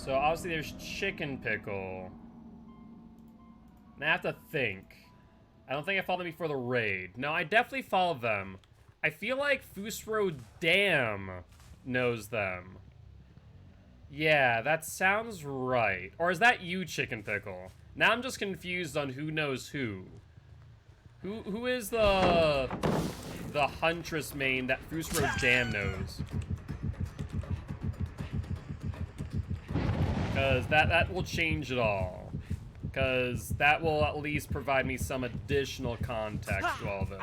So obviously there's Chicken Pickle. And I have to think. I don't think I followed them before the raid. No, I definitely followed them. I feel like Fusro Dam knows them. Yeah, that sounds right. Or is that you, Chicken Pickle? Now I'm just confused on who knows who. Who is the Huntress main that Fusro Dam knows? Because that will change it all. Because that will at least provide me some additional context to all this.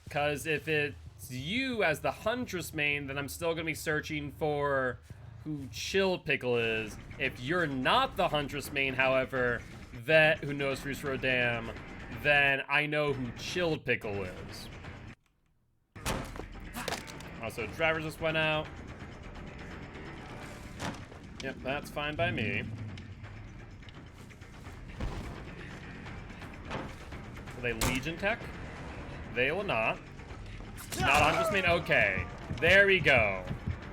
Because if it's you as the Huntress main, then I'm still going to be searching for who Chilled Pickle is. If you're not the Huntress main, however, that who knows Fusro Dam, then I know who Chilled Pickle is. Also, driver just went out. Yep, that's fine by me. Will they Legion Tech? They will not. Not Huntress main? Okay. There we go.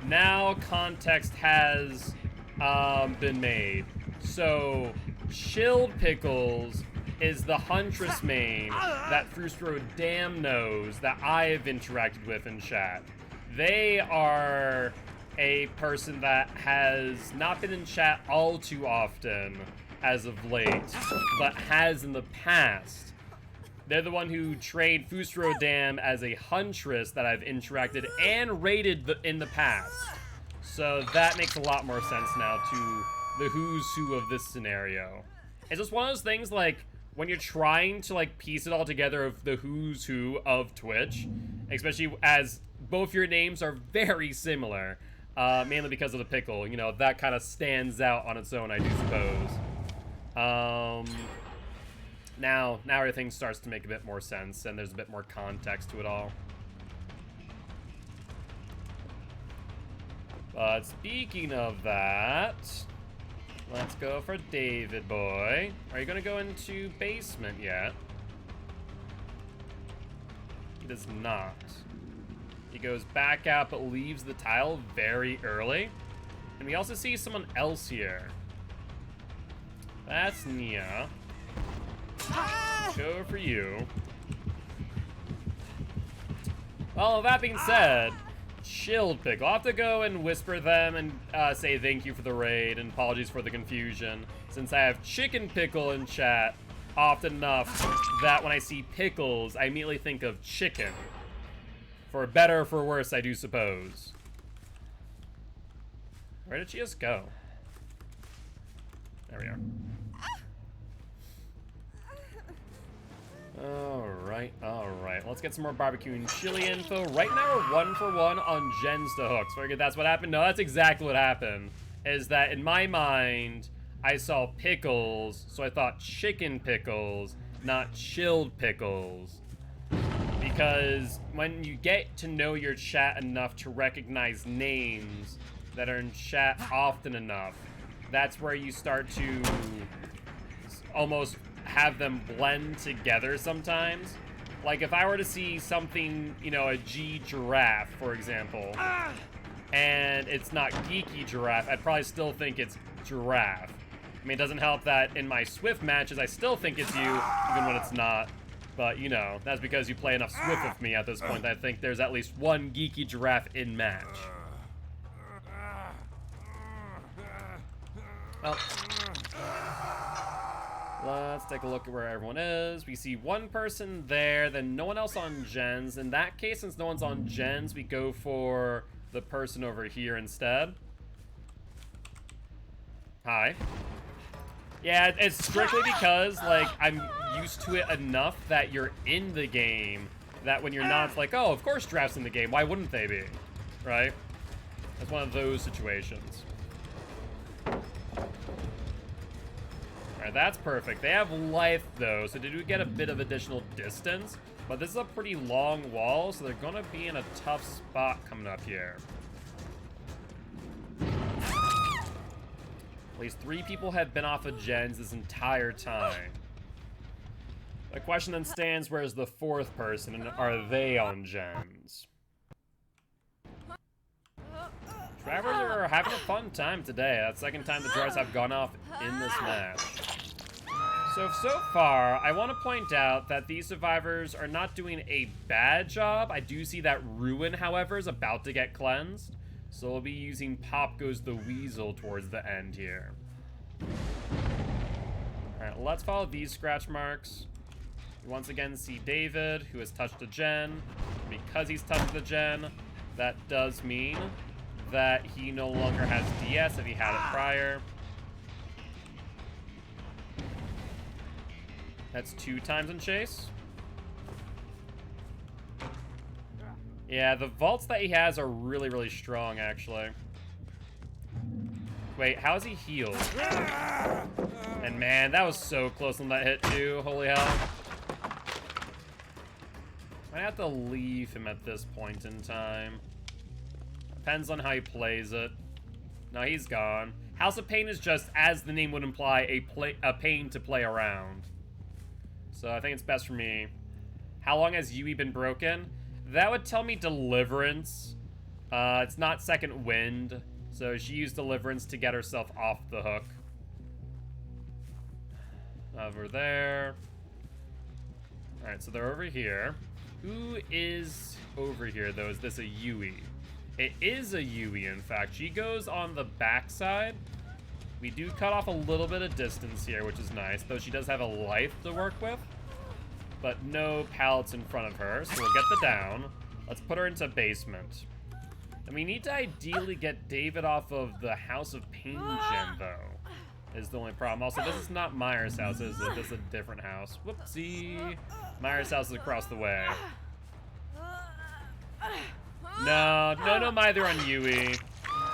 Now context has been made. So, Chilled Pickles is the Huntress main that Fusro Dam knows that I have interacted with in chat. They are a person that has not been in chat all too often as of late, but has in the past. They're the one who trained Fusro Dam as a Huntress that I've interacted and raided in the past. So that makes a lot more sense now to the who's who of this scenario. It's just one of those things, like, when you're trying to, like, piece it all together of the who's who of Twitch, especially as both your names are very similar, mainly because of the pickle, you know, that kind of stands out on its own, I do suppose. Now everything starts to make a bit more sense, and there's a bit more context to it all. But speaking of that, let's go for David boy. Are you gonna go into basement yet? He does not. He goes back out but leaves the tile very early. And we also see someone else here. That's Nia. Go for you. Well, that being said, Chilled Pickle. I'll have to go and whisper them and say thank you for the raid and apologies for the confusion, since I have Chicken Pickle in chat often enough that when I see pickles, I immediately think of chicken. For better or for worse, I do suppose. Where did she just go? There we are. Alright. Let's get some more barbecue and chili info. Right now we're 1 for 1 on gens to hooks. Figured that's what happened. No, that's exactly what happened. Is that in my mind, I saw pickles, so I thought Chicken Pickles, not Chilled Pickles. Because when you get to know your chat enough to recognize names that are in chat often enough, that's where you start to almost have them blend together sometimes. Like if I were to see something, you know, a G giraffe, for example, and it's not geeky giraffe, I'd probably still think it's giraffe. I mean, it doesn't help that in my Swift matches, I still think it's you, even when it's not. But, you know, that's because you play enough Swift with me at this point that I think there's at least one geeky giraffe in match. Well, let's take a look at where everyone is. We see one person there, then no one else on gens. In that case, since no one's on gens, we go for the person over here instead. Hi. Yeah, it's strictly because, like, I'm used to it enough that you're in the game, that when you're not, it's like, oh, of course Giraffe's in the game. Why wouldn't they be? Right? It's one of those situations. Alright, that's perfect. They have life, though, so they do get a bit of additional distance. But this is a pretty long wall, so they're going to be in a tough spot coming up here. At least 3 people have been off of gens this entire time. The question then stands, where's the 4th person, and are they on gens? Drivers are having a fun time today. That's the second time the drivers have gone off in this match. So far, I want to point out that these survivors are not doing a bad job. I do see that Ruin, however, is about to get cleansed. So we'll be using Pop Goes the Weasel towards the end here. Alright, let's follow these scratch marks. We once again see David, who has touched a gen. Because he's touched the gen, that does mean that he no longer has DS if he had it prior. That's 2 times in chase. Yeah, the vaults that he has are really, really strong, actually. Wait, how is he healed? And man, that was so close on that hit, too. Holy hell. I have to leave him at this point in time. Depends on how he plays it. No, he's gone. House of Pain is just, as the name would imply, a pain to play around. So I think it's best for me. How long has Yui been broken? That would tell me Deliverance. It's not Second Wind, so she used Deliverance to get herself off the hook. Over there. Alright, so they're over here. Who is over here, though? Is this a Yui? It is a Yui, in fact. She goes on the backside. We do cut off a little bit of distance here, which is nice, though she does have a life to work with. But no pallets in front of her, so we'll get the down. Let's put her into basement. And we need to ideally get David off of the House of Pain gen, though, is the only problem. Also, this is not Myers' house, is it? This is a different house. Whoopsie. Myers' house is across the way. No, neither on Yui. It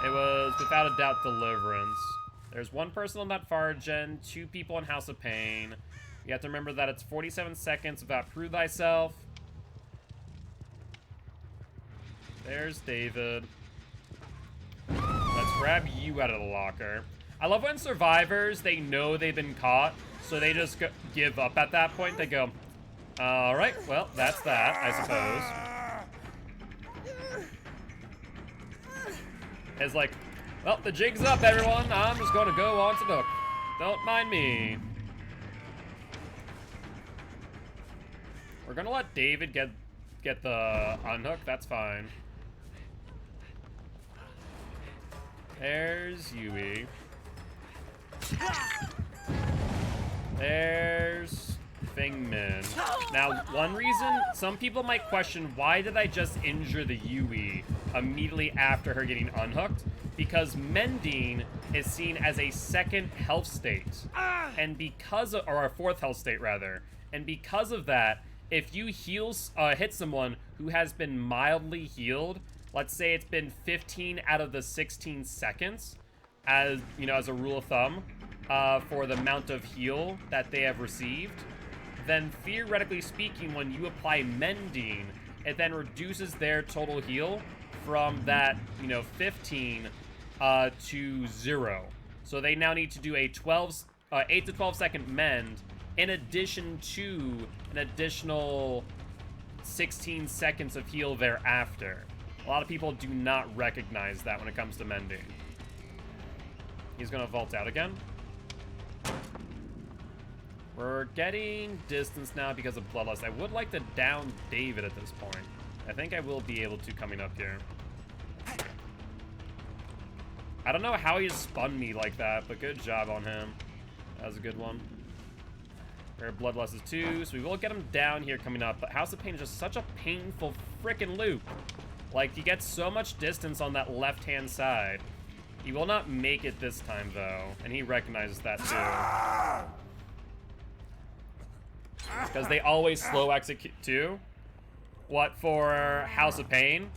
was, without a doubt, Deliverance. There's 1 person on that far gen, 2 people on House of Pain. You have to remember that it's 47 seconds without Prove Thyself. There's David. Let's grab you out of the locker. I love when survivors, they know they've been caught, so they just give up at that point. They go, alright, well, that's that, I suppose. It's like, well, the jig's up, everyone. I'm just going to go on to the hook. Don't mind me. We're going to let David get the unhook. That's fine. There's Yui. There's Fingmin. Now, one reason some people might question, why did I just injure the Yui immediately after her getting unhooked? Because mending is seen as a second health state. And because of, or a 4th health state rather. And because of that, if you hit someone who has been mildly healed, let's say it's been 15 out of the 16 seconds, as you know, as a rule of thumb, for the amount of heal that they have received, then theoretically speaking, when you apply mending, it then reduces their total heal from that, 15 to 0. So they now need to do a 8 to 12 second mend in addition to an additional 16 seconds of heal thereafter. A lot of people do not recognize that when it comes to mending. He's gonna vault out again. We're getting distance now because of Bloodlust. I would like to down David at this point. I think I will be able to coming up here. I don't know how he spun me like that, but good job on him. That was a good one. Rare Bloodlust is 2, so we will get him down here coming up. But House of Pain is just such a painful freaking loop. Like, he gets so much distance on that left-hand side. He will not make it this time, though. And he recognizes that, too. Because they always slow execute, too. What, for House of Pain?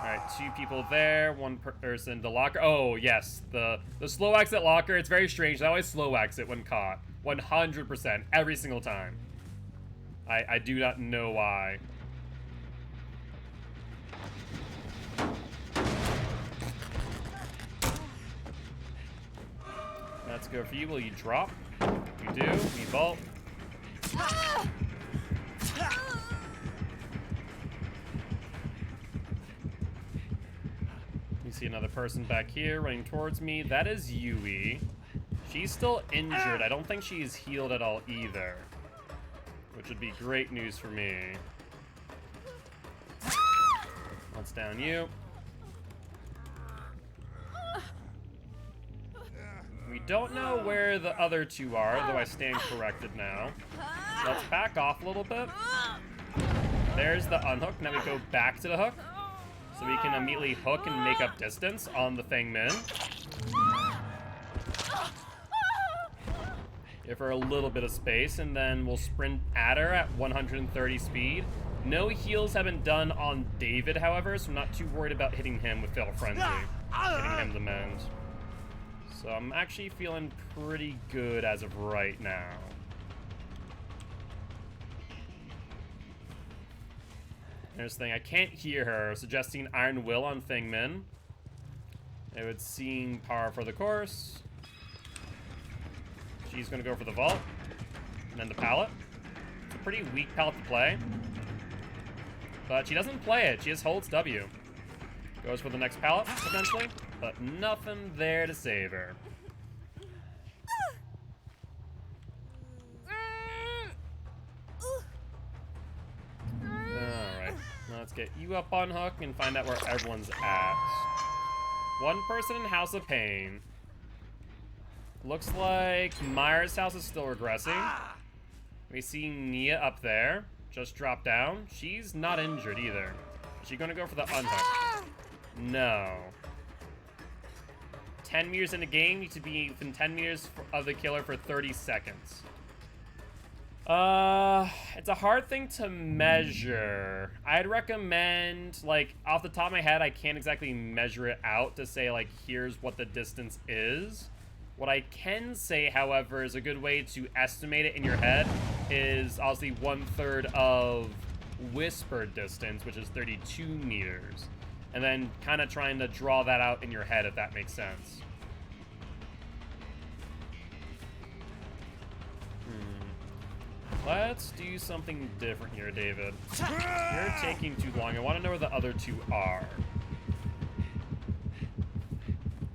Alright, 2 people there, 1 person, the locker. Oh, yes, the slow exit locker. It's very strange. They always slow exit when caught. 100%, every single time. I do not know why. Let's go for you. Will you drop? You do. We vault. see another person back here running towards me. That is Yui. She's still injured. I don't think she's healed at all either, which would be great news for me. Let's down you. We don't know where the other two are, though I stand corrected now. Let's back off a little bit. There's the unhook. Now we go back to the hook, so we can immediately hook and make up distance on the Feng Min. Give her a little bit of space, and then we'll sprint at her at 130 speed. No heals have been done on David, however, so I'm not too worried about hitting him with Fatal Frenzy. Hitting him to mend. So I'm actually feeling pretty good as of right now. There's the thing, I can't hear her, suggesting Iron Will on Feng Min. It would seem par for the course. She's gonna go for the vault, and then the pallet. It's a pretty weak pallet to play, but she doesn't play it. She just holds W. Goes for the next pallet, potentially, but nothing there to save her. Alright, let's get you up on hook and find out where everyone's at. One person in House of Pain. Looks like Myers' house is still regressing. We see Nia up there. Just dropped down. She's not injured either. Is she gonna go for the unhook? No. 10 meters in the game, need to be within 10 meters of the killer for 30 seconds. It's a hard thing to measure. I'd recommend, like, off the top of my head, I can't exactly measure it out to say, like, here's what the distance is. What I can say, however, is a good way to estimate it in your head is obviously 1/3 of whispered distance, which is 32 meters. And then kind of trying to draw that out in your head, if that makes sense. Let's do something different here, David. You're taking too long. I want to know where the other two are.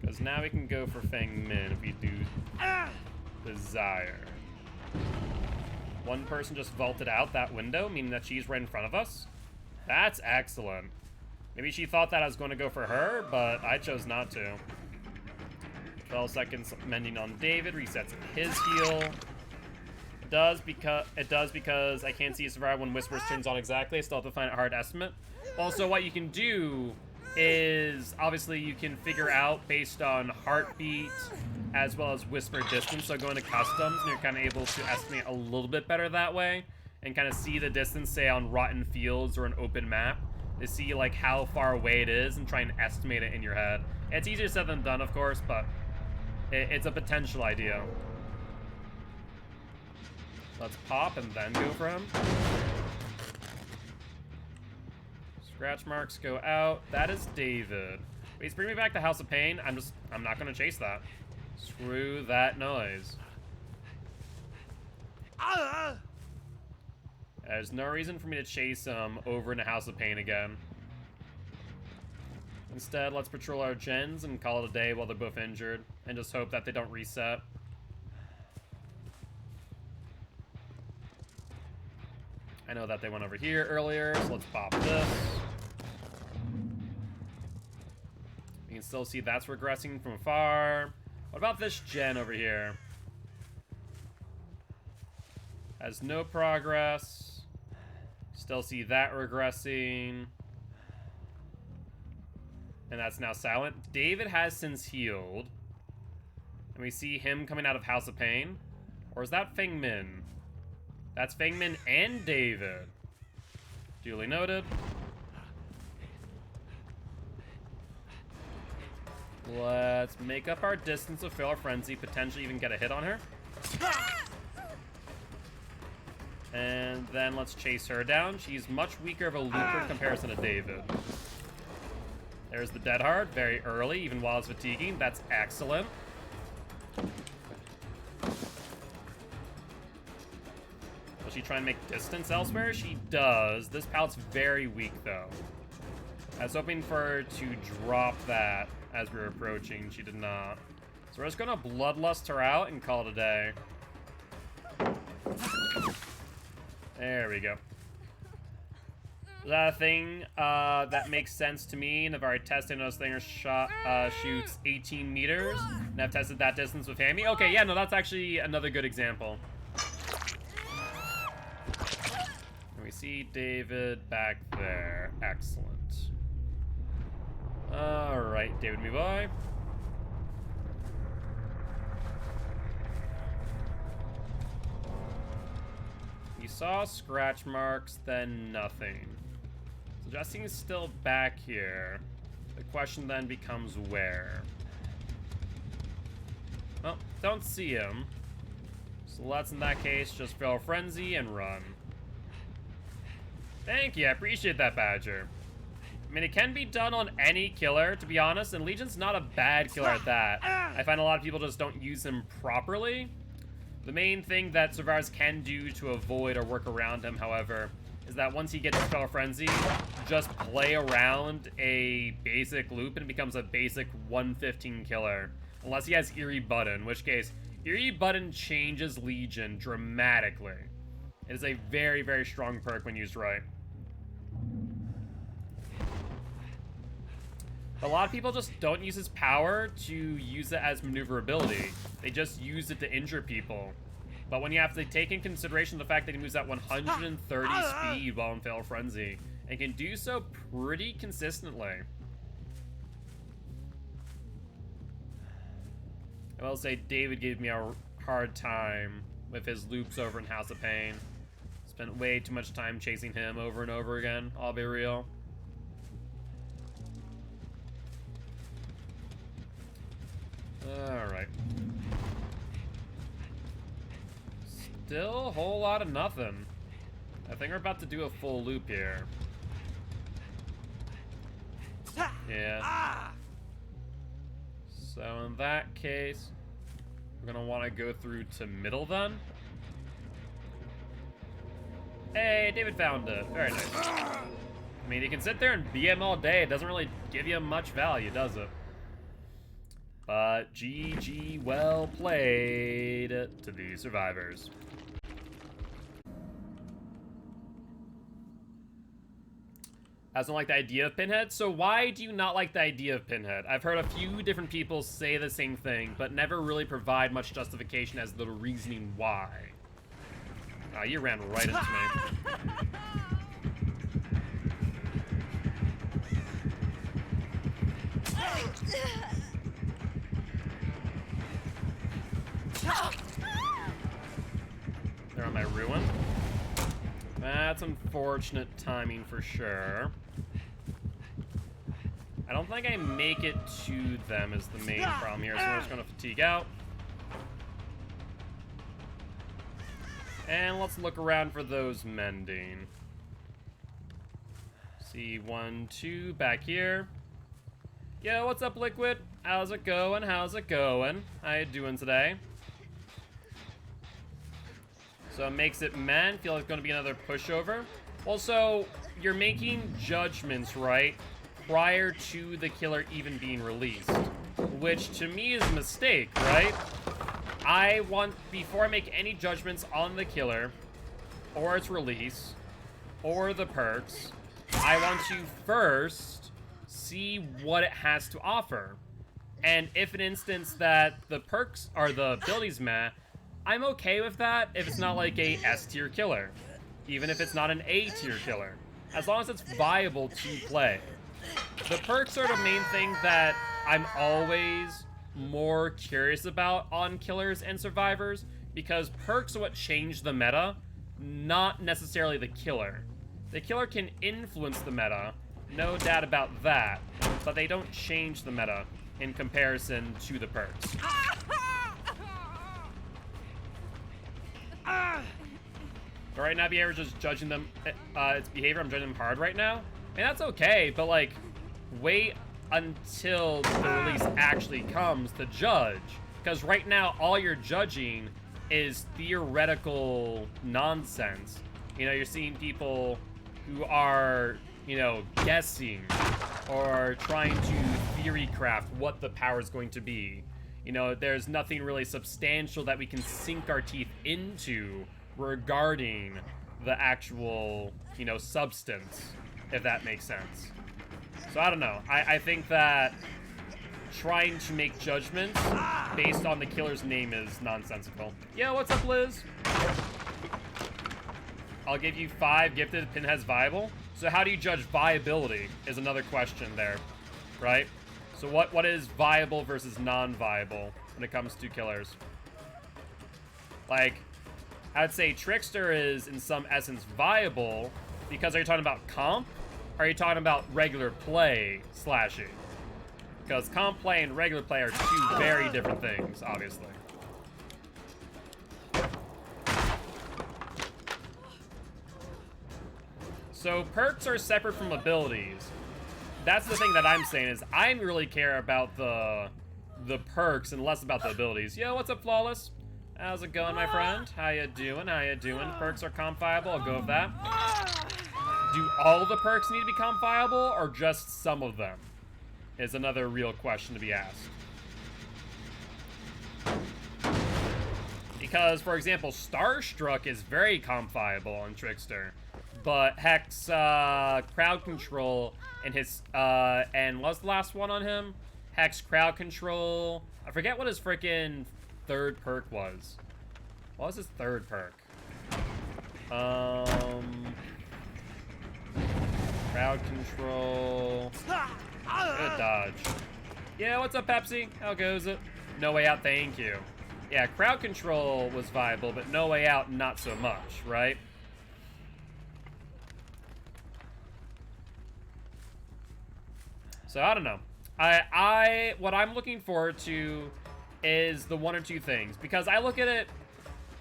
Because now we can go for Feng Min if we do desire. One person just vaulted out that window, meaning that she's right in front of us. That's excellent. Maybe she thought that I was going to go for her, but I chose not to. 12 seconds mending on David, resets his heal. It does because I can't see a survivor when Whispers turns on exactly. I still have to find a hard estimate. Also, what you can do is, obviously, you can figure out based on heartbeat as well as whisper distance. So going to customs, and you're kind of able to estimate a little bit better that way and kind of see the distance, say, on rotten fields or an open map, to see, like, how far away it is and try and estimate it in your head. It's easier said than done, of course, but it's a potential idea. Let's pop and then go for him. Scratch marks go out. That is David. Please bring me back to House of Pain. I'm not gonna chase that. Screw that noise. There's no reason for me to chase him over into House of Pain again. Instead, let's patrol our gens and call it a day while they're both injured, and just hope that they don't reset. I know that they went over here earlier, so let's pop this. You can still see that's regressing from afar. What about this gen over here? Has no progress. Still see that regressing. And that's now silent. David has since healed. And we see him coming out of House of Pain. Or is that Feng Min? That's Feng Min and David. Duly noted. Let's make up our distance with Fatal Frenzy, potentially even get a hit on her. And then let's chase her down. She's much weaker of a looper in comparison to David. There's the Dead Hard, very early, even while it's fatiguing. That's excellent. Will she try and make distance elsewhere? She does. This pallet's very weak, though. I was hoping for her to drop that as we were approaching. She did not. So we're just gonna Bloodlust her out and call it a day. There we go. Is that a thing that makes sense to me? And I've already tested those things. Shoots 18 meters. And I've tested that distance with Hammy. Okay, yeah, no, that's actually another good example. And we see David back there. Excellent. Alright, David, move by. You saw scratch marks, then nothing. Suggesting he's still back here. The question then becomes where? Well, don't see him. So let's, in that case, just Feral Frenzy and run. Thank you, I appreciate that, Badger. I mean, it can be done on any killer, to be honest, and Legion's not a bad killer at that. I find a lot of people just don't use him properly. The main thing that survivors can do to avoid or work around him, however, is that once he gets his Feral Frenzy, just play around a basic loop and it becomes a basic 115 killer. Unless he has Eerie Button, in which case, Eerie Button changes Legion dramatically. It is a very, very strong perk when used right. A lot of people just don't use his power to use it as maneuverability. They just use it to injure people. But when you have to take in consideration the fact that he moves at 130 speed while in Feral Frenzy, and can do so pretty consistently. I will say David gave me a hard time with his loops over in House of Pain. Spent way too much time chasing him over and over again, I'll be real. Alright. Still a whole lot of nothing. I think we're about to do a full loop here. Yeah. So in that case, we're gonna want to go through to middle then. Hey, David found it. Very nice. I mean, you can sit there and BM all day. It doesn't really give you much value, does it? But GG, well played to the survivors. I don't like the idea of Pinhead. So why do you not like the idea of Pinhead? I've heard a few different people say the same thing, but never really provide much justification as the reasoning why. Ah, you ran right into me. They're on my ruin. That's unfortunate timing for sure. I don't think I make it to them is the main problem here, so we're just gonna fatigue out. And let's look around for those mending. See 1, 2 back here. Yo, what's up, Liquid? How's it going? How's it going? How you doing today? So it makes it men feel like it's going to be another pushover. Also, you're making judgments, right, prior to the killer even being released, which to me is a mistake, right? I want, before I make any judgments on the killer, or its release, or the perks, I want to first see what it has to offer. And if an instance that the perks are the abilities meh, I'm okay with that if it's not like a S-tier killer. Even if it's not an A-tier killer. As long as it's viable to play. The perks are the main thing that I'm always more curious about on killers and survivors, because perks are what change the meta, not necessarily the killer. The killer can influence the meta, no doubt about that, but they don't change the meta in comparison to the perks. So right now, behavior just judging them, its behavior, I'm judging them hard right now. And that's okay, but like, wait until the release actually comes to judge. Because right now, all you're judging is theoretical nonsense. You know, you're seeing people who are, you know, guessing or trying to theory craft what the power is going to be. You know, there's nothing really substantial that we can sink our teeth into regarding the actual, you know, substance, if that makes sense. So I don't know. I think that trying to make judgments based on the killer's name is nonsensical. Yeah, what's up, Liz? I'll give you 5 gifted pinheads viable. So how do you judge viability is another question there, right? So what is viable versus non-viable when it comes to killers? Like, I would say Trickster is in some essence viable because are you talking about comp? Or are you talking about regular play slashing? Because comp play and regular play are 2 very different things, obviously. So perks are separate from abilities. That's the thing that I'm saying is I really care about the perks and less about the abilities. Yo, what's up, Flawless? How's it going, my friend? How you doing? How you doing? Perks are comp viable. I'll go with that. Do all the perks need to be comp viable or just some of them? Is another real question to be asked. Because, for example, Starstruck is very comp viable on Trickster. But Hex, crowd control, and his, and what's the last one on him? Hex, crowd control. I forget what his freaking 3rd perk was. What was his 3rd perk? Crowd control. Good dodge. Yeah, what's up, Pepsi? How goes it? No Way Out, thank you. Yeah, crowd control was viable, but No Way Out, not so much, right? So I don't know. What I'm looking forward to is the 1 or 2 things, because I look at it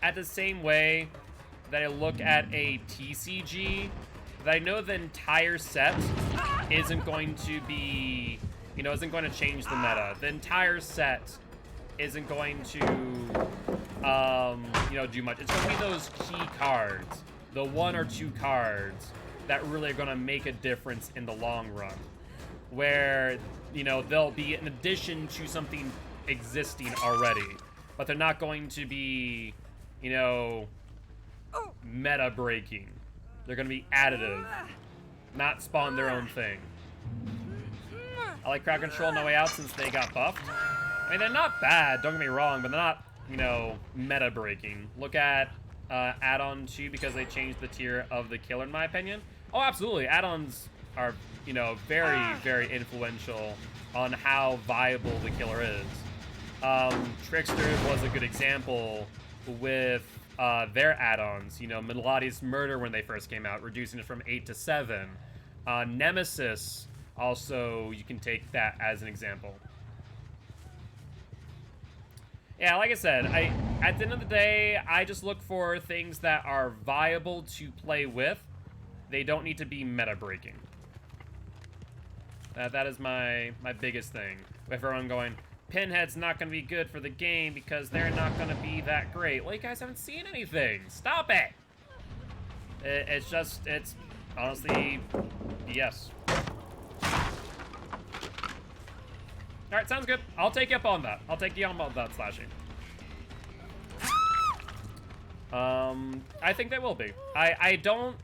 at the same way that I look at a TCG. That I know the entire set isn't going to be, you know, isn't going to change the meta. The entire set isn't going to, you know, do much. It's going to be those key cards, the 1 or 2 cards that really are going to make a difference in the long run. Where, you know, they'll be in addition to something existing already, but they're not going to be, you know, meta breaking. They're going to be additive, not spawn their own thing. I like crowd control No Way Out since they got buffed. I mean, they're not bad, don't get me wrong, but they're not, you know, meta breaking. Look at add-on 2 because they changed the tier of the killer, in my opinion. Oh, absolutely. Add-ons are, you know, very, very influential on how viable the killer is. Trickster was a good example with their add-ons. You know, Melodious Murder when they first came out, reducing it from 8 to 7. Nemesis, also, you can take that as an example. Yeah, like I said, at the end of the day, I just look for things that are viable to play with. They don't need to be meta-breaking. That is my biggest thing. With everyone going, Pinhead's not going to be good for the game because they're not going to be that great. Well, you guys haven't seen anything. Stop it! It's honestly, yes. Alright, sounds good. I'll take you up on that. I'll take you on that slashing. I think they will be. I don't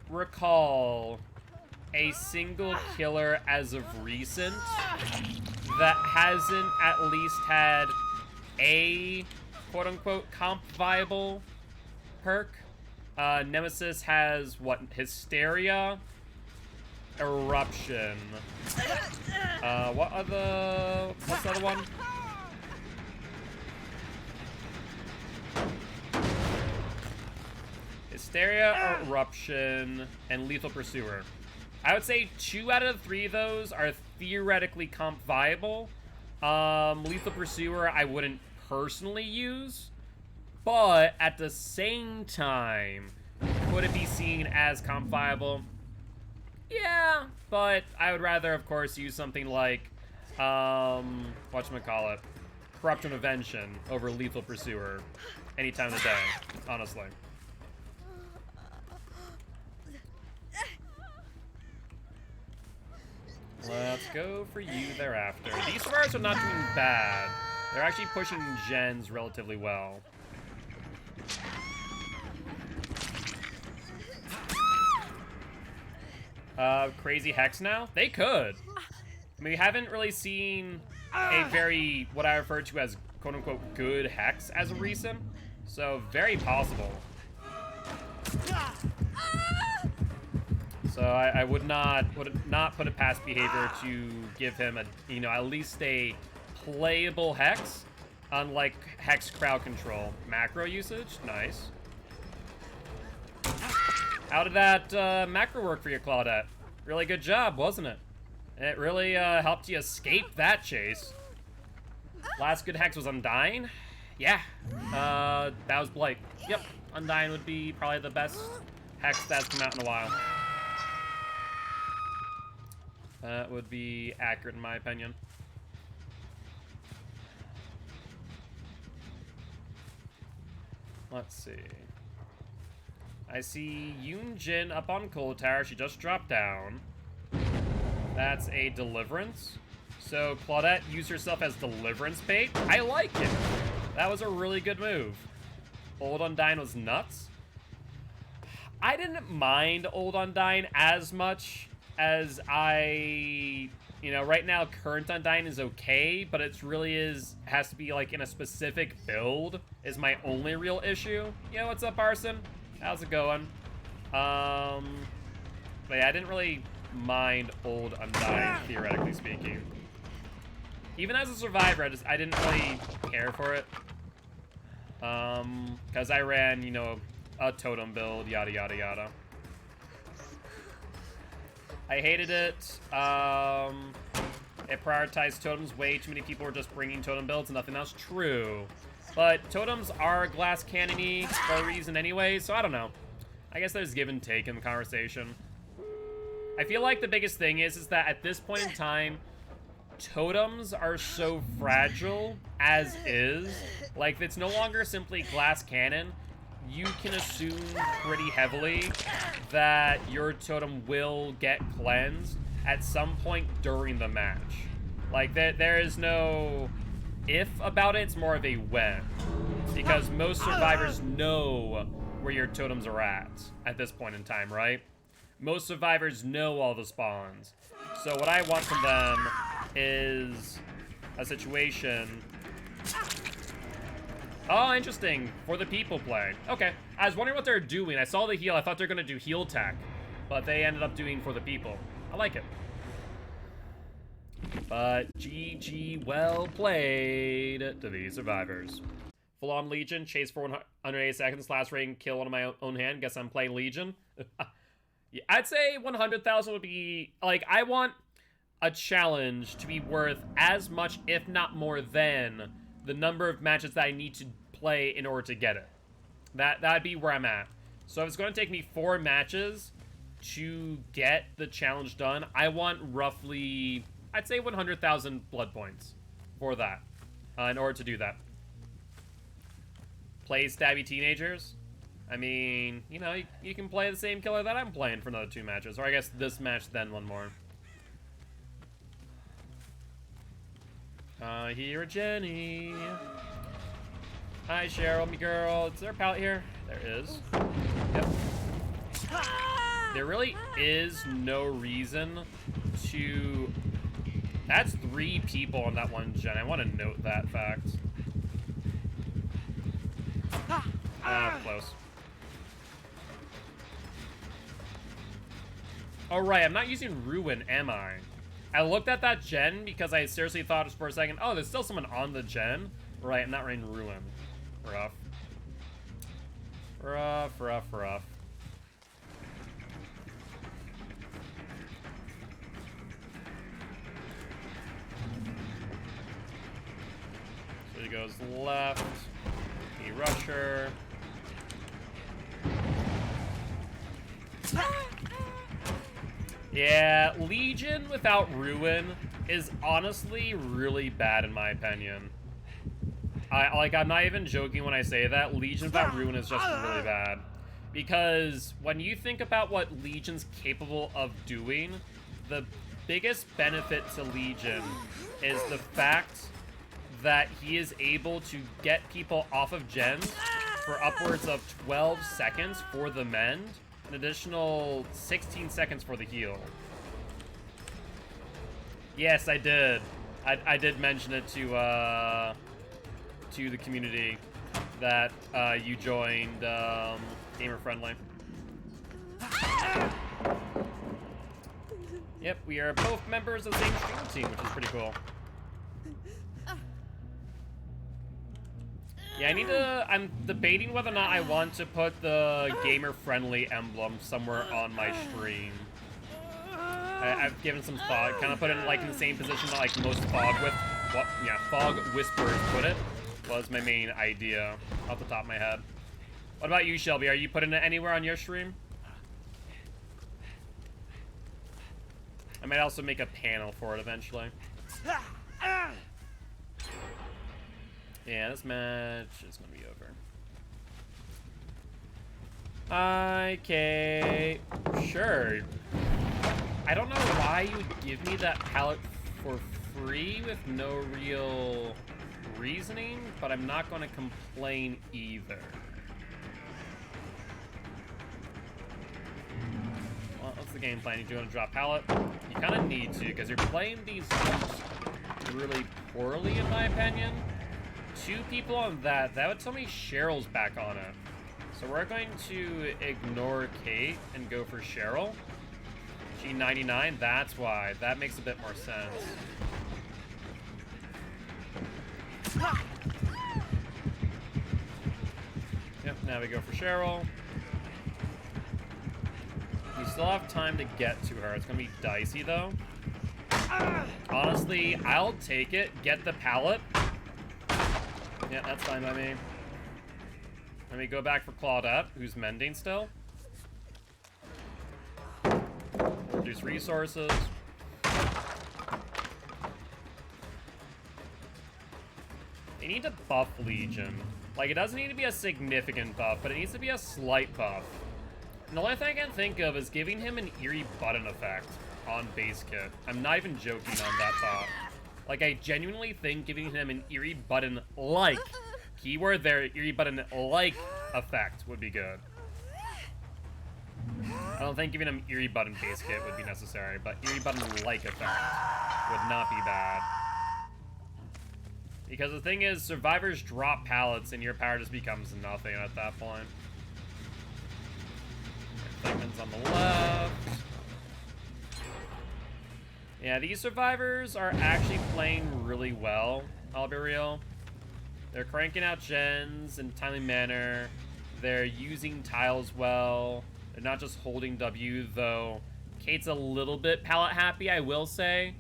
recall a single killer as of recent that hasn't at least had a quote-unquote comp viable perk. Nemesis has what? Hysteria, Eruption. What's the other one? Hysteria, Eruption, and Lethal Pursuer. I would say 2 out of 3 of those are theoretically comp viable. Lethal Pursuer I wouldn't personally use, but at the same time, could it be seen as comp viable? Yeah, but I would rather, of course, use something like, whatchamacallit, Corrupt Intervention over Lethal Pursuer any time of the day, honestly. Let's go for you thereafter. These survivors are not doing bad. They're actually pushing gens relatively well. Crazy Hex now? They could. I mean, we haven't really seen a very, what I refer to as quote-unquote good Hex as of recent. So, very possible. So I would not put it past behavior to give him a, you know, at least a playable Hex, unlike Hex crowd control. Macro usage, nice. How did that macro work for you, Claudette? Really good job, wasn't it? It really helped you escape that chase. Last good Hex was Undying. Yeah, that was Blake. Yep, Undying would be probably the best Hex that's come out in a while. That would be accurate in my opinion. Let's see. I see Yoon Jin up on Coal Tower. She just dropped down. That's a Deliverance. So Claudette used herself as Deliverance bait. I like it. That was a really good move. Old Undying was nuts. I didn't mind Old Undying as much as I, you know, right now current Undying is okay, but it's really has to be like in a specific build is my only real issue. Yeah, what's up, Arson? How's it going? But yeah, I didn't really mind Old Undying, theoretically speaking. Even as a survivor, I didn't really care for it. Because I ran, you know, a totem build, yada, yada, yada. I hated it. It prioritized totems. Way too many people were just bringing totem builds and nothing else. True. But totems are glass cannon-y for a reason anyway, so I don't know. I guess there's give and take in the conversation. I feel like the biggest thing is that at this point in time, totems are so fragile as is. Like, it's no longer simply glass cannon. You can assume pretty heavily that your totem will get cleansed at some point during the match. Like, there is no if about it, it's more of a when. Because most survivors know where your totems are at this point in time, right? Most survivors know all the spawns. So what I want from them is a situation... Oh, interesting. For the people play. Okay. I was wondering what they're doing. I saw the heal. I thought they were going to do heal tech. But they ended up doing for the people. I like it. But GG, well played to these survivors. Full-on Legion, chase for 108 seconds, last rating, kill one of my own hand. Guess I'm playing Legion. Yeah, I'd say 100,000 would be... Like, I want a challenge to be worth as much, if not more than... the number of matches that I need to play in order to get it. That'd be where I'm at. So if it's going to take me 4 matches to get the challenge done, I want roughly, I'd say 100,000 blood points for that, in order to do that. Play stabby teenagers? I mean, you know, you can play the same killer that I'm playing for another 2 matches. Or I guess this match, then 1 more. Here, Jenny. Hi, Cheryl, me girl. Is there a pallet here? There is. Yep. There really is no reason to... That's 3 people on that one gen. I want to note that fact. Close. Oh, right. I'm not using Ruin, am I? I looked at that gen because I seriously thought for a second, oh, there's still someone on the gen. Right, I'm not running Ruin. Rough. Rough, rough, rough. So he goes left. He rusher. Yeah, Legion without Ruin is honestly really bad in my opinion. I'm not even joking when I say that. Legion without Ruin is just really bad. Because when you think about what Legion's capable of doing, biggest benefit to Legion is the fact that he is able to get people off of gens for upwards of 12 seconds for the mend, an additional 16 seconds for the heal. Yes, I did. I did mention it to the community that you joined Gamer Friendly. Yep, we are both members of the same stream team, which is pretty cool. Yeah, I'm debating whether or not I want to put the gamer-friendly emblem somewhere on my stream. I've given some thought, kind of put it in, like, in the same position that, like, most fog whisperers put it, was my main idea off the top of my head. What about you, Shelby? Are you putting it anywhere on your stream? I might also make a panel for it eventually. Yeah, this match is gonna be over. Okay, sure. I don't know why you would give me that palette for free with no real reasoning, but I'm not gonna complain either. Well, what's the game plan? You do want to drop palette? You kind of need to, because you're playing these games really poorly, in my opinion. 2 people on that would tell me Cheryl's back on it. So we're going to ignore Kate and go for Cheryl. G99, that's why. That makes a bit more sense. Yep, now we go for Cheryl. We still have time to get to her. It's gonna be dicey though. Honestly, I'll take it. Get the pallet. Yeah, that's fine by me. Let me go back for Claudette, who's mending still. Reduce resources. They need to buff Legion. Like, it doesn't need to be a significant buff, but it needs to be a slight buff. And the only thing I can think of is giving him an eerie button effect on base kit. I'm not even joking on that thought. Like, I genuinely think giving him an eerie button-like, keyword there, eerie button-like effect would be good. I don't think giving him eerie button base kit would be necessary, but eerie button-like effect would not be bad. Because the thing is, survivors drop pallets and your power just becomes nothing at that point. Segments on the left. Yeah, these survivors are actually playing really well, I'll be real. They're cranking out gens in a timely manner. They're using tiles well. They're not just holding W, though. Kate's a little bit palette happy, I will say.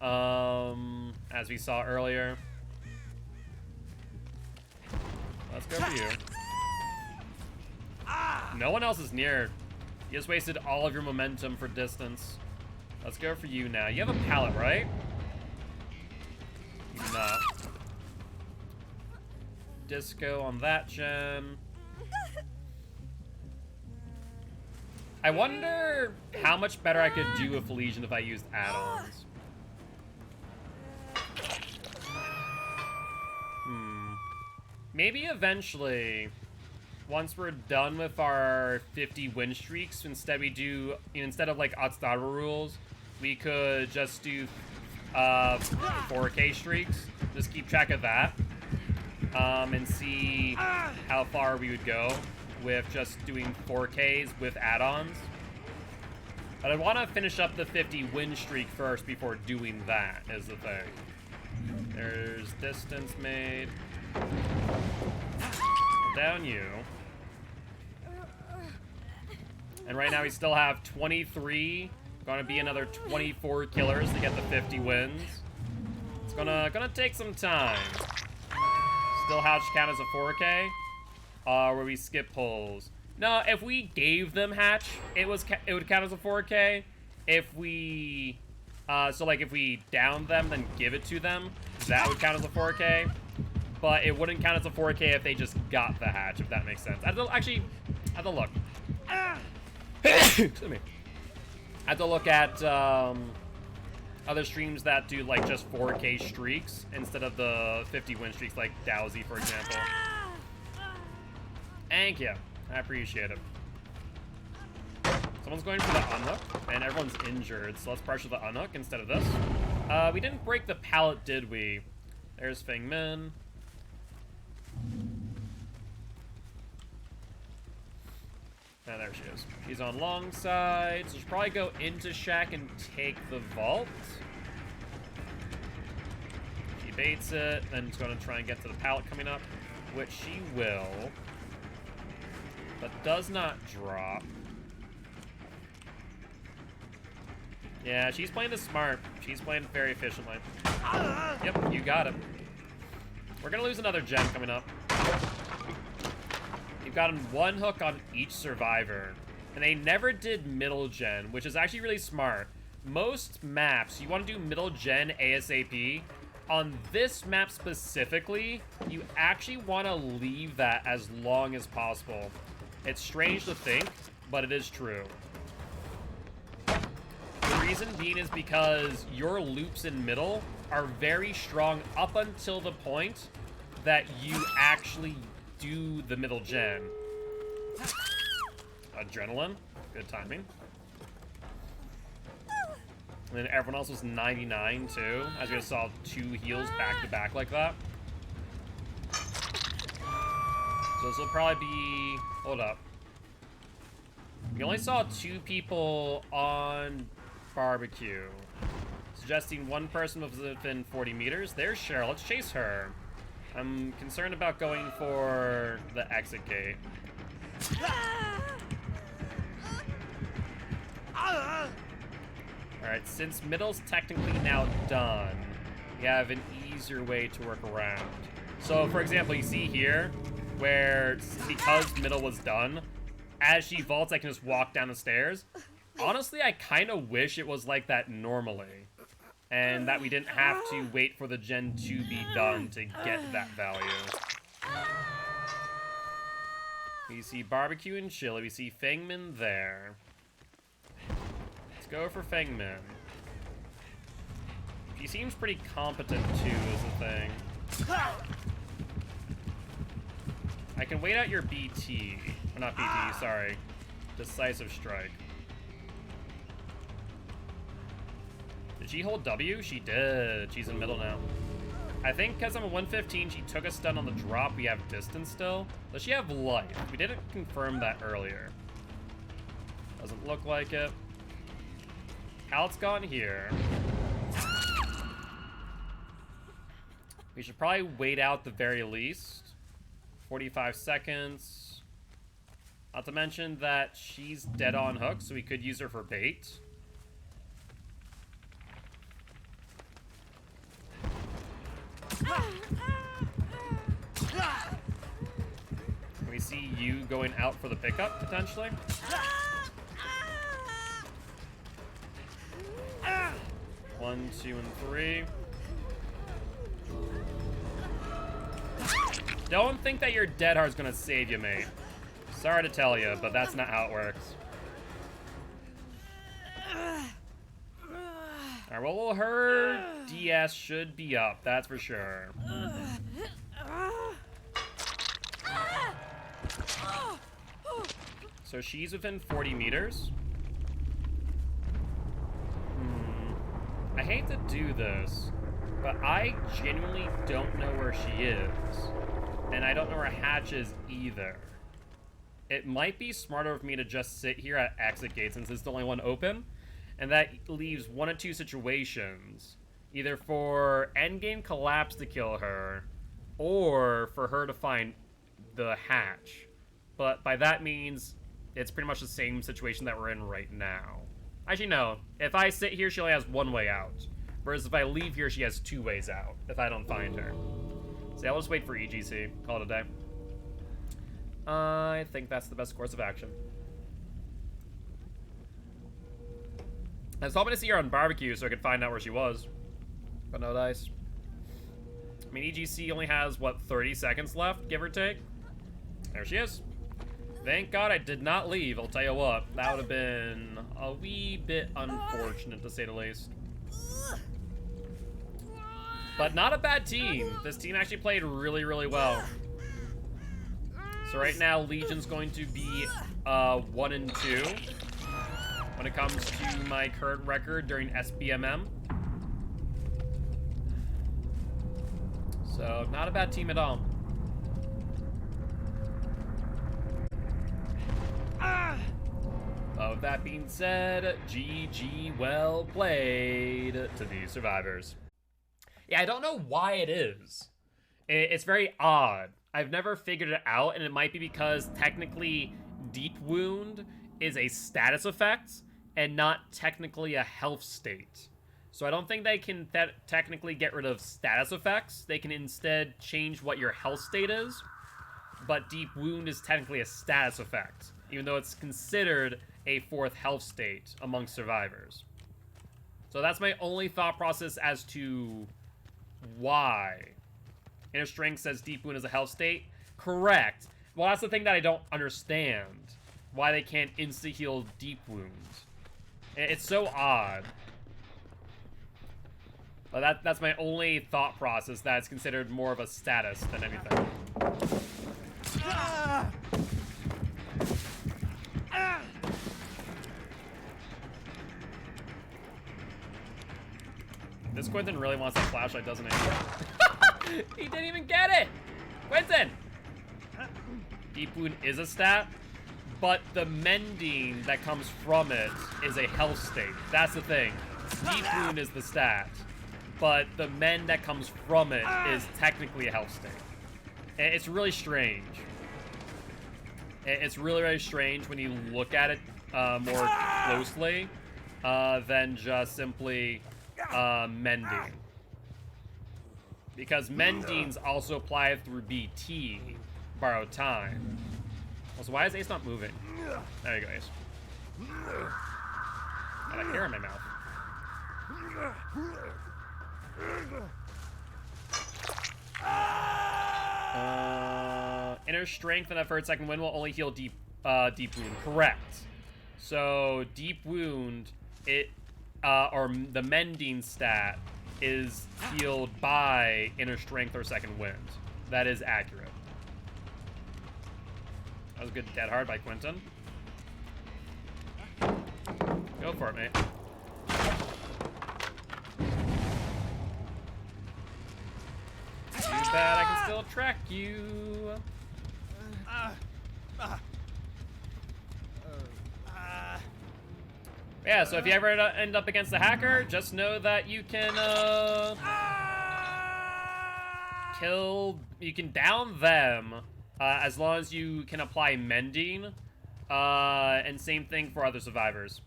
As we saw earlier. Let's go for you. No one else is near. You just wasted all of your momentum for distance. Let's go for you now. You have a pallet, right? You do not. Disco on that gen. I wonder how much better I could do with Legion if I used add-ons. Maybe eventually, once we're done with our 50 win streaks, instead we do, instead of like Otstara rules, we could just do 4K streaks. Just keep track of that. And see how far we would go with just doing 4Ks with add-ons. But I want to finish up the 50 win streak first before doing that, is the thing. There's distance made. Down you. And right now we still have 23. Gonna be another 24 killers to get the 50 wins. It's gonna take some time. Still hatch count as a 4K, where we skip pulls. No, if we gave them hatch, it would count as a 4K. If we, so like if we downed them, then give it to them, that would count as a 4K. But it wouldn't count as a 4K if they just got the hatch, if that makes sense. Actually, I have to look. Excuse me. I have to look at other streams that do like just 4K streaks instead of the 50 win streaks like Dowsy, for example. Thank you. I appreciate it. Someone's going for the unhook, and everyone's injured, so let's pressure the unhook instead of this. We didn't break the pallet, did we? There's Feng Min. Ah, there she is. She's on long side, so she'll probably go into Shack and take the vault. She baits it, then she's going to try and get to the pallet coming up, which she will, but does not drop. Yeah, she's playing this smart. She's playing very efficiently. Yep, you got it. We're going to lose another gen coming up. You've gotten one hook on each survivor. And they never did middle gen, which is actually really smart. Most maps, you want to do middle gen ASAP. On this map specifically, you actually want to leave that as long as possible. It's strange to think, but it is true. The reason being is because your loops in middle are very strong up until the point that you actually do the middle gen. Adrenaline, good timing. And then everyone else was 99 too, as we just saw 2 heals back to back like that. So this will probably be, hold up. We only saw 2 people on barbecue, suggesting one person was within 40 meters. There's Cheryl. Let's chase her. I'm concerned about going for the exit gate. Alright, since middle's technically now done, we have an easier way to work around. So, for example, you see here, where because middle was done, as she vaults, I can just walk down the stairs. Honestly, I kind of wish it was like that normally, and that we didn't have to wait for the gen to be done to get that value. We see barbecue and chili. We see Feng Min there. Let's go for Feng Min. He seems pretty competent too, is the thing. I can wait out your BT. Or not BT, sorry. Decisive strike. Did she hold W? She did. She's in middle now. I think because I'm a 115, she took a stun on the drop. We have distance still. Does she have life? We didn't confirm that earlier. Doesn't look like it. Pallet's gone here. We should probably wait out the very least. 45 seconds. Not to mention that she's dead on hook, so we could use her for bait. We see you going out for the pickup, potentially. 1, 2, and 3. Don't think that your dead heart's gonna save you, mate. Sorry to tell you, but that's not how it works. Alright, well, her DS should be up, that's for sure. So she's within 40 meters. I hate to do this, but I genuinely don't know where she is. And I don't know where Hatch is either. It might be smarter for me to just sit here at exit gate since it's the only one open. And that leaves 1 of 2 situations. Either for endgame collapse to kill her, or for her to find the hatch. But by that means, it's pretty much the same situation that we're in right now. Actually, no. If I sit here, she only has 1 way out. Whereas if I leave here, she has 2 ways out, if I don't find her. So I'll just wait for EGC. Call it a day. I think that's the best course of action. I was hoping to see her on barbecue so I could find out where she was. But no dice. I mean, EGC only has, what, 30 seconds left, give or take? There she is. Thank God I did not leave, I'll tell you what. That would have been a wee bit unfortunate, to say the least. But not a bad team. This team actually played really, really well. So right now, Legion's going to be 1-2 when it comes to my current record during SBMM. So not a bad team at all. Of that being said, GG, well played to the survivors. Yeah, I don't know why it is. It's very odd. I've never figured it out, and it might be because technically Deep Wound is a status effect and not technically a health state. So I don't think they can technically get rid of status effects. They can instead change what your health state is, but Deep Wound is technically a status effect, even though it's considered a 4th health state among survivors. So that's my only thought process as to why. Inner Strength says Deep Wound is a health state. Correct. Well, that's the thing that I don't understand. Why they can't insta-heal Deep Wounds. It's so odd. But that's my only thought process, that it's considered more of a status than anything. This Quentin really wants that flashlight, doesn't he? He didn't even get it! Quentin! Deep Wound is a stat, but the mending that comes from it is a health state. That's the thing. Deep Wound is the stat, but the mend that comes from it is technically a health state. It's really strange. It's really, really strange when you look at it more closely than just simply mending. Because mending's also applied through BT, borrowed time. Also, why is Ace not moving? There you go, Ace. Got a hair in my mouth. Inner Strength and a third second wind will only heal deep wound. Correct. So Deep Wound, or the mending stat is healed by Inner Strength or second wind. That is accurate. That was a good dead hard by Quentin. Go for it, mate. Too bad I can still track you. Yeah, so if you ever end up against a hacker, just know that you can you can down them as long as you can apply mending, and same thing for other survivors.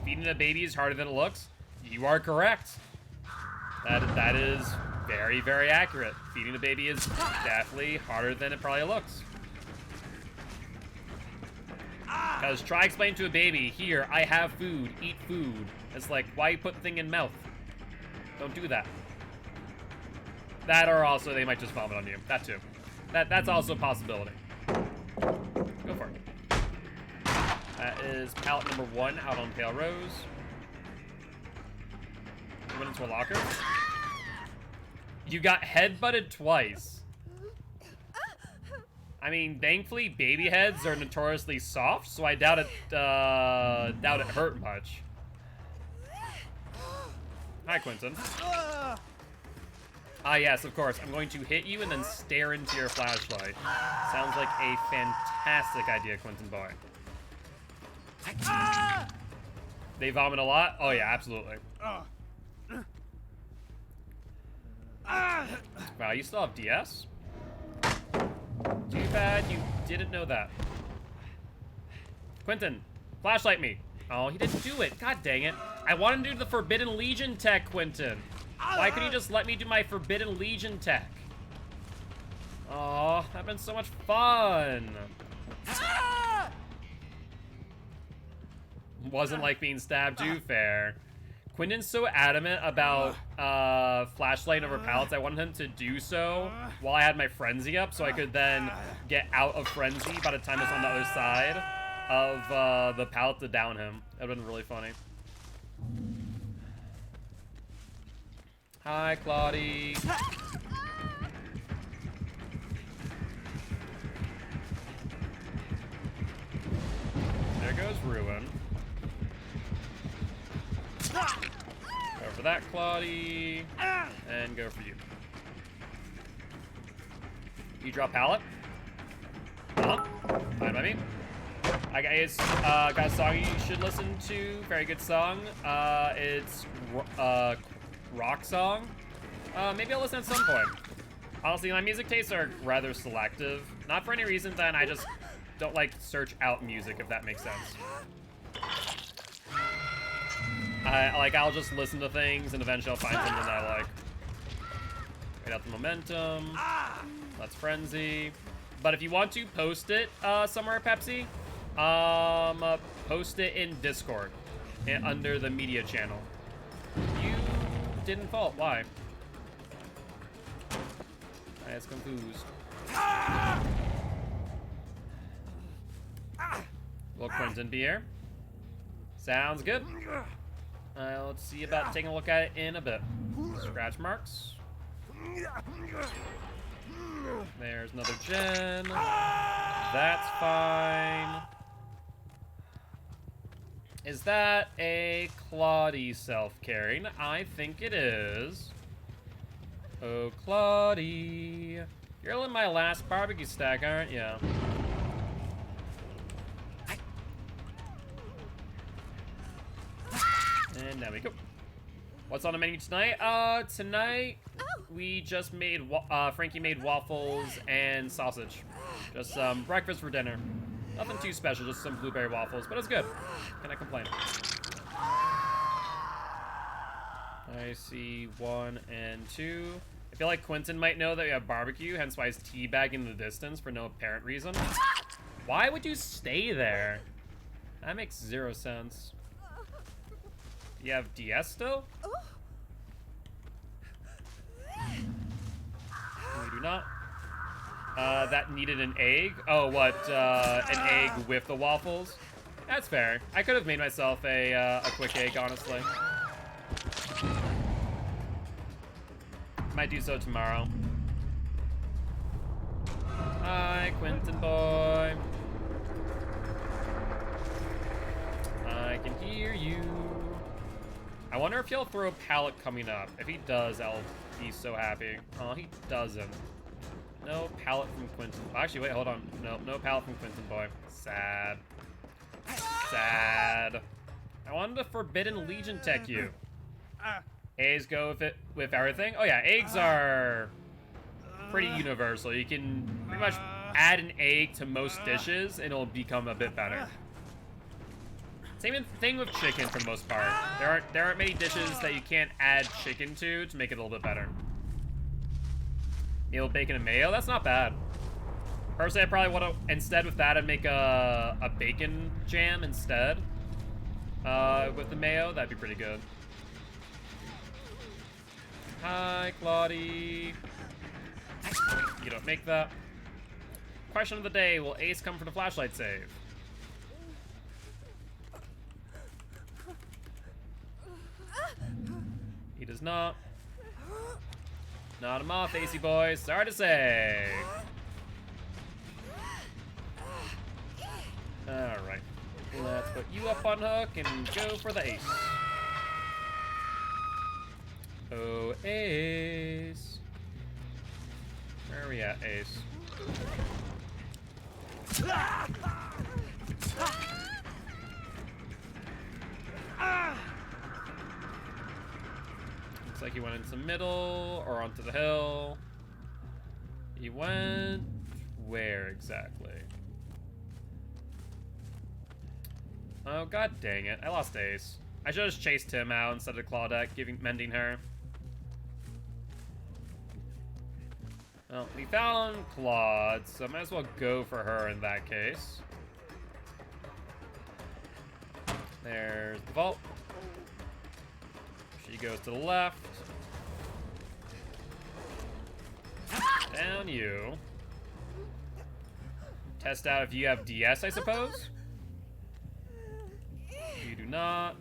Feeding a baby is harder than it looks. You are correct. That is very, very accurate. Feeding a baby is definitely harder than it probably looks. Because try explaining to a baby, here, I have food, eat food. It's like, why you put the thing in mouth? Don't do that. That, or also they might just vomit on you. That too. That's also a possibility. Go for it. That is pallet number 1 out on Pale Rose. You went into a locker. You got headbutted twice. I mean, thankfully, baby heads are notoriously soft, so I doubt it hurt much. Hi, Quentin. Ah, yes, of course. I'm going to hit you and then stare into your flashlight. Sounds like a fantastic idea, Quentin boy. They vomit a lot? Oh, yeah, absolutely. Wow, you still have DS? Too bad you didn't know that. Quentin, flashlight me. Oh, he didn't do it. God dang it. I wanted to do the Forbidden Legion tech, Quentin. Why couldn't you just let me do my Forbidden Legion tech? Oh, that'd been so much fun. Wasn't like being stabbed too fair. Quentin's so adamant about flashlight over pallets. I wanted him to do so while I had my frenzy up, so I could then get out of frenzy by the time it's on the other side of the pallet to down him. That would have been really funny. Hi, Claudie. There goes Ruin. Go for that, Claudie. And go for you. You drop pallet. Fine by me. I guess got a song you should listen to. Very good song. It's rock song. Maybe I'll listen at some point. Honestly, my music tastes are rather selective. Not for any reason than I just don't like search out music, if that makes sense. I'll just listen to things and eventually I'll find something that I like. Wait out the momentum. Let's frenzy. But if you want to post it somewhere, Pepsi, post it in Discord under the media channel. You didn't fault. Why? I was confused. Will Quentin be here? Sounds good. Let's see about taking a look at it in a bit. Scratch marks. There's another gen. That's fine. Is that a Claudie self-carrying? I think it is. Oh, Claudie. You're in my last barbecue stack, aren't you? And there we go. What's on the menu tonight? Tonight we just made, Frankie made waffles and sausage. Just some breakfast for dinner. Nothing too special, just some blueberry waffles, but it's good. Can I complain? I see 1 and 2. I feel like Quentin might know that we have barbecue, hence why he's teabagging in the distance for no apparent reason. Why would you stay there? That makes 0 sense. You have DS still? We do not. That needed an egg? Oh, what, an egg with the waffles? That's fair. I could have made myself a quick egg, honestly. Might do so tomorrow. Hi, Quentin boy. I can hear you. I wonder if he'll throw a pallet coming up. If he does, I'll be so happy. Oh, he doesn't. No pallet from Quentin. Actually, wait, hold on. No pallet from Quentin boy. Sad. Sad. I wanted to Forbidden Legion tech you. Eggs go with everything. Oh yeah, eggs are pretty universal. You can pretty much add an egg to most dishes and it'll become a bit better. Same thing with chicken for the most part. There aren't many dishes that you can't add chicken to make it a little bit better. Meal, bacon, and mayo. That's not bad. Personally, I probably want to instead with that I'd make a bacon jam instead. With the mayo, that'd be pretty good. Hi, Claudie. You don't make that. Question of the day: will Ace come for the flashlight save? He does not. Not him off, AC boy. Sorry to say. Alright. Let's put you up on hook and go for the ace. Oh, Ace. Where are we at, Ace? Looks like he went into the middle or onto the hill. He went where exactly? Oh, god dang it. I lost Ace. I should have just chased him out instead of Claudette mending her. Well, we found Claude, so I might as well go for her in that case. There's the vault. She goes to the left. Down you. Test out if you have DS, I suppose. You do not.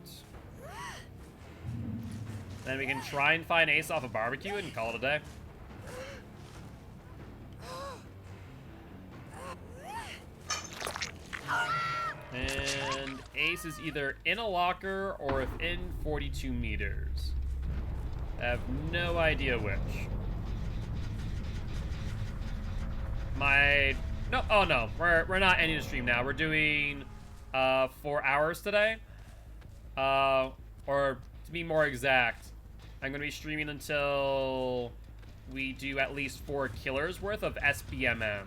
Then we can try and find Ace off a barbecue and call it a day. And Ace is either in a locker or within 42 meters. I have no idea which. No, oh no, we're not ending the stream now. We're doing 4 hours today. Or to be more exact, I'm gonna be streaming until we do at least 4 killers worth of SBMM.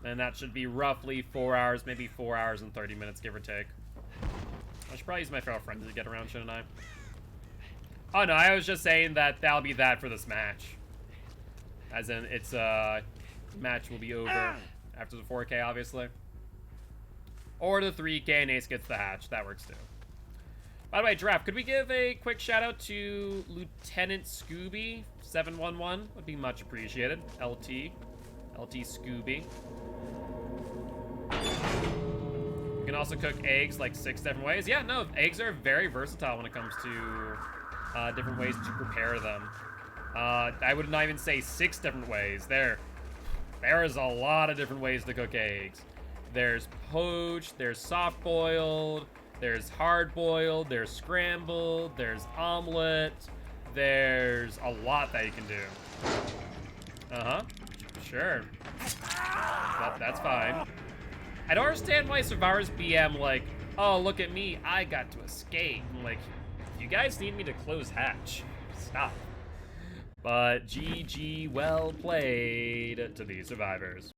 And that should be roughly 4 hours, maybe 4 hours and 30 minutes, give or take. I should probably use my feral friends to get around, shouldn't I? Oh no, I was just saying that that'll be that for this match. As in, it's match will be over after the 4K, obviously. Or the 3K and Ace gets the hatch. That works too. By the way, Draft, could we give a quick shout out to Lieutenant Scooby 711? Would be much appreciated. LT Scooby. You can also cook eggs like 6 different ways. Yeah, no, eggs are very versatile when it comes to different ways to prepare them. I would not even say 6 different ways. There is a lot of different ways to cook eggs. There's poached, there's soft-boiled, there's hard-boiled, there's scrambled, there's omelet. There's a lot that you can do. Uh-huh. Sure. That's fine. I don't understand why Survivors BM like, oh, look at me, I got to escape. I'm like, you guys need me to close hatch. Stop. But GG, well played to these survivors.